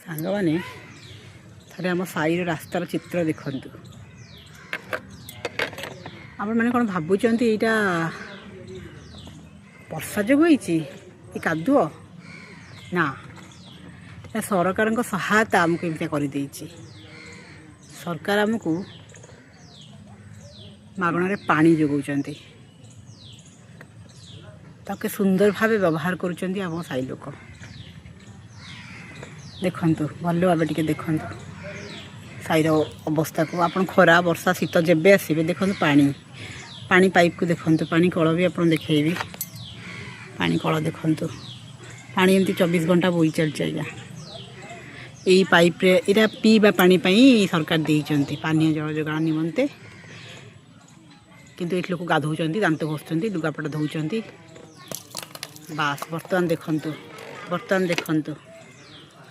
ସାଙ୍ଗମାନେ ଥରେ ଆମ ସାହିର ରାସ୍ତାର ଚିତ୍ର ଦେଖନ୍ତୁ। ଆପଣମାନେ କ'ଣ ଭାବୁଛନ୍ତି ଏଇଟା ବର୍ଷା ଯୋଗୁଁ ହେଇଛି ଏ କାଦୁଅ? ନା, ଏହା ସରକାରଙ୍କ ସହାୟତା ଆମକୁ ଏମିତିଆ କରିଦେଇଛି। ସରକାର ଆମକୁ ମାଗଣାରେ ପାଣି ଯୋଗାଉଛନ୍ତି, ତାକୁ ସୁନ୍ଦର ଭାବେ ବ୍ୟବହାର କରୁଛନ୍ତି ଆମ ସାହି ଲୋକ। ଦେଖନ୍ତୁ, ଭଲ ଭାବେ ଟିକେ ଦେଖନ୍ତୁ ସାହିର ଅବସ୍ଥାକୁ। ଆପଣ ଖରା ବର୍ଷା ଶୀତ ଯେବେ ଆସିବେ ଦେଖନ୍ତୁ ପାଣି ପାଇପ୍କୁ ଦେଖନ୍ତୁ, ପାଣି କଳ ବି ଆପଣ ଦେଖେଇବି। ପାଣି କଳ ଦେଖନ୍ତୁ, ପାଣି ଏମିତି 24 ଘଣ୍ଟା ବୋହି ଚାଲିଛି। ଆଜ୍ଞା, ଏଇ ପାଇପ୍ରେ ଏଇଟା ପିଇବା ପାଣି ପାଇଁ ସରକାର ଦେଇଛନ୍ତି, ପାନୀୟ ଜଳ ଯୋଗାଣ ନିମନ୍ତେ। କିନ୍ତୁ ଏଠି ଲୋକ ଗାଧଉଛନ୍ତି, ଦାନ୍ତ ଘଷୁଛନ୍ତି, ଲୁଗାପଟା ଧୋଉଛନ୍ତି। ବାସ୍, ବର୍ତ୍ତମାନ ଦେଖନ୍ତୁ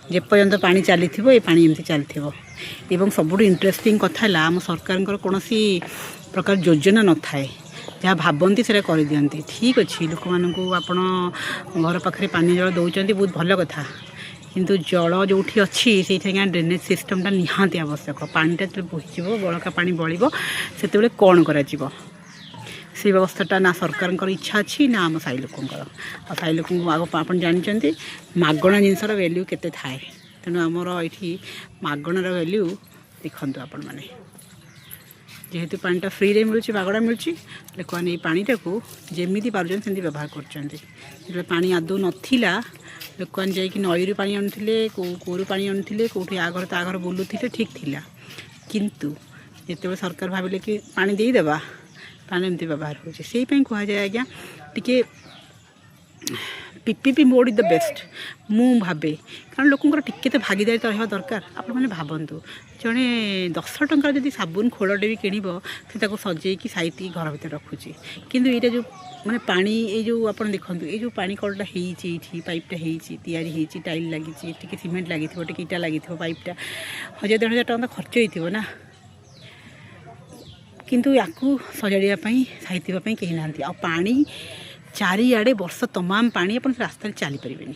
ଯେପର୍ଯ୍ୟନ୍ତ ପାଣି ଚାଲିଥିବ ଏ ପାଣି ଏମିତି ଚାଲିଥିବ। ଏବଂ ସବୁଠୁ ଇଣ୍ଟରେଷ୍ଟିଂ କଥା ହେଲା, ଆମ ସରକାରଙ୍କର କୌଣସି ପ୍ରକାର ଯୋଜନା ନଥାଏ, ଯାହା ଭାବନ୍ତି ସେଇଟା କରିଦିଅନ୍ତି। ଠିକ୍ ଅଛି, ଲୋକମାନଙ୍କୁ ଆପଣ ଘର ପାଖରେ ପାନୀୟ ଜଳ ଦେଉଛନ୍ତି, ବହୁତ ଭଲ କଥା। କିନ୍ତୁ ଜଳ ଯେଉଁଠି ଅଛି ସେଇଠି ଆଜ୍ଞା ଡ୍ରେନେଜ୍ ସିଷ୍ଟମ୍ଟା ନିହାତି ଆବଶ୍ୟକ। ପାଣିଟା ଯେତେବେଳେ ବୋହିଯିବ, ବଳକା ପାଣି ବଳିବ, ସେତେବେଳେ କ'ଣ କରାଯିବ? ସେ ବ୍ୟବସ୍ଥାଟା ନା ସରକାରଙ୍କର ଇଚ୍ଛା ଅଛି ନା ଆମ ସାହି ଲୋକଙ୍କର। ଆଉ ସାହି ଲୋକଙ୍କୁ ଆପଣ ଜାଣିଛନ୍ତି ମାଗଣା ଜିନିଷର ଭ୍ୟାଲ୍ୟୁ କେତେ ଥାଏ। ତେଣୁ ଆମର ଏଇଠି ମାଗଣାର ଭ୍ୟାଲ୍ୟୁ ଦେଖନ୍ତୁ ଆପଣମାନେ। ଯେହେତୁ ପାଣିଟା ଫ୍ରିରେ ମିଳୁଛି, ମାଗଣା ମିଳୁଛି, ଲୋକମାନେ ଏଇ ପାଣିଟାକୁ ଯେମିତି ପାରୁଛନ୍ତି ସେମିତି ବ୍ୟବହାର କରୁଛନ୍ତି। ଯେତେବେଳେ ପାଣି ଆଦୌ ନଥିଲା, ଲୋକମାନେ ଯାଇକି ନଈରୁ ପାଣି ଆଣୁଥିଲେ, କୂଅରୁ ପାଣି ଆଣୁଥିଲେ, କେଉଁଠି ଆ ଘର ତା ଘର ବୁଲୁଥିଲେ, ଠିକ୍ ଥିଲା। କିନ୍ତୁ ଯେତେବେଳେ ସରକାର ଭାବିଲେ କି ପାଣି ଦେଇଦେବା, ପାଣି ଏମିତି ବ୍ୟବହାର ହେଉଛି। ସେଇପାଇଁ କୁହାଯାଏ ଆଜ୍ଞା, ଟିକେ PPP mode is the best ମୁଁ ଭାବେ। କାରଣ ଲୋକଙ୍କର ଟିକେ ତ ଭାଗିଦାରିତା ରହିବା ଦରକାର। ଆପଣମାନେ ଭାବନ୍ତୁ, ଜଣେ 10 ଟଙ୍କାର ଯଦି ସାବୁନ ଖୋଳଟେ ବି କିଣିବ, ସେ ତାକୁ ସଜେଇକି ସାଇତିକି ଘର ଭିତରେ ରଖୁଛି। କିନ୍ତୁ ଏଇଟା ଯେଉଁ ମାନେ ପାଣି, ଏଇ ଯେଉଁ ଆପଣ ଦେଖନ୍ତୁ, ଏଇ ଯେଉଁ ପାଣି କଳଟା ହେଇଛି, ଏଇଠି ପାଇପ୍ଟା ହେଇଛି, ତିଆରି ହେଇଛି, ଟାଇଲ୍ ଲାଗିଛି, ଟିକେ ସିମେଣ୍ଟ ଲାଗିଥିବ, ଟିକେ ଇଟା ଲାଗିଥିବ, ପାଇପ୍ଟା 1000-1500 ଟଙ୍କା ଖର୍ଚ୍ଚ ହେଇଥିବ ନା। କିନ୍ତୁ ୟାକୁ ସଜାଡ଼ିବା ପାଇଁ, ସାଇତିବା ପାଇଁ କେହି ନାହାନ୍ତି। ଆଉ ପାଣି ଚାରିଆଡ଼େ ବର୍ଷ ତମାମ ପାଣି, ଆପଣ ସେ ରାସ୍ତାରେ ଚାଲିପାରିବେନି।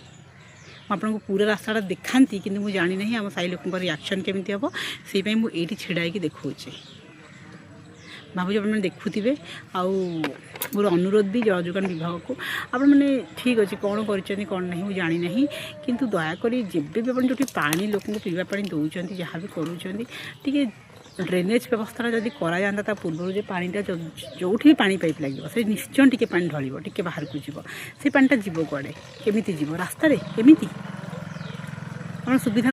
ମୁଁ ଆପଣଙ୍କୁ ପୁରା ରାସ୍ତାଟା ଦେଖାନ୍ତି, କିନ୍ତୁ ମୁଁ ଜାଣିନାହିଁ ଆମ ସାହି ଲୋକଙ୍କ ରିଆକ୍ସନ୍ କେମିତି ହେବ। ସେଇପାଇଁ ମୁଁ ଏଇଠି ଛିଡ଼ା ହେଇକି ଦେଖାଉଛି। ଭାବୁଛି ଆପଣମାନେ ଦେଖୁଥିବେ। ଆଉ ମୋର ଅନୁରୋଧ ବି ଜଳ ଯୋଗାଣ ବିଭାଗକୁ, ଆପଣମାନେ ଠିକ୍ ଅଛି କ'ଣ କରିଛନ୍ତି କ'ଣ ନାହିଁ ମୁଁ ଜାଣିନାହିଁ, କିନ୍ତୁ ଦୟାକରି ଯେବେ ବି ଆପଣ ଯେଉଁଠି ପାଣି ଲୋକଙ୍କୁ ପିଇବା ପାଣି ଦେଉଛନ୍ତି, ଯାହା ବି କରୁଛନ୍ତି, ଟିକେ ଡ୍ରେନେଜ୍ ବ୍ୟବସ୍ଥାଟା ଯଦି କରାଯାଆନ୍ତା ତା ପୂର୍ବରୁ, ଯେ ପାଣିଟା ଯେଉଁଠି ବି ପାଣି ପାଇପ୍ ଲାଗିବ ସେ ନିଶ୍ଚୟ ଟିକେ ପାଣି ଢଳିବ, ଟିକେ ବାହାରକୁ ଯିବ। ସେ ପାଣିଟା ଯିବ କୁଆଡ଼େ, କେମିତି ଯିବ? ରାସ୍ତାରେ? କେମିତି? ଆପଣ ସୁବିଧା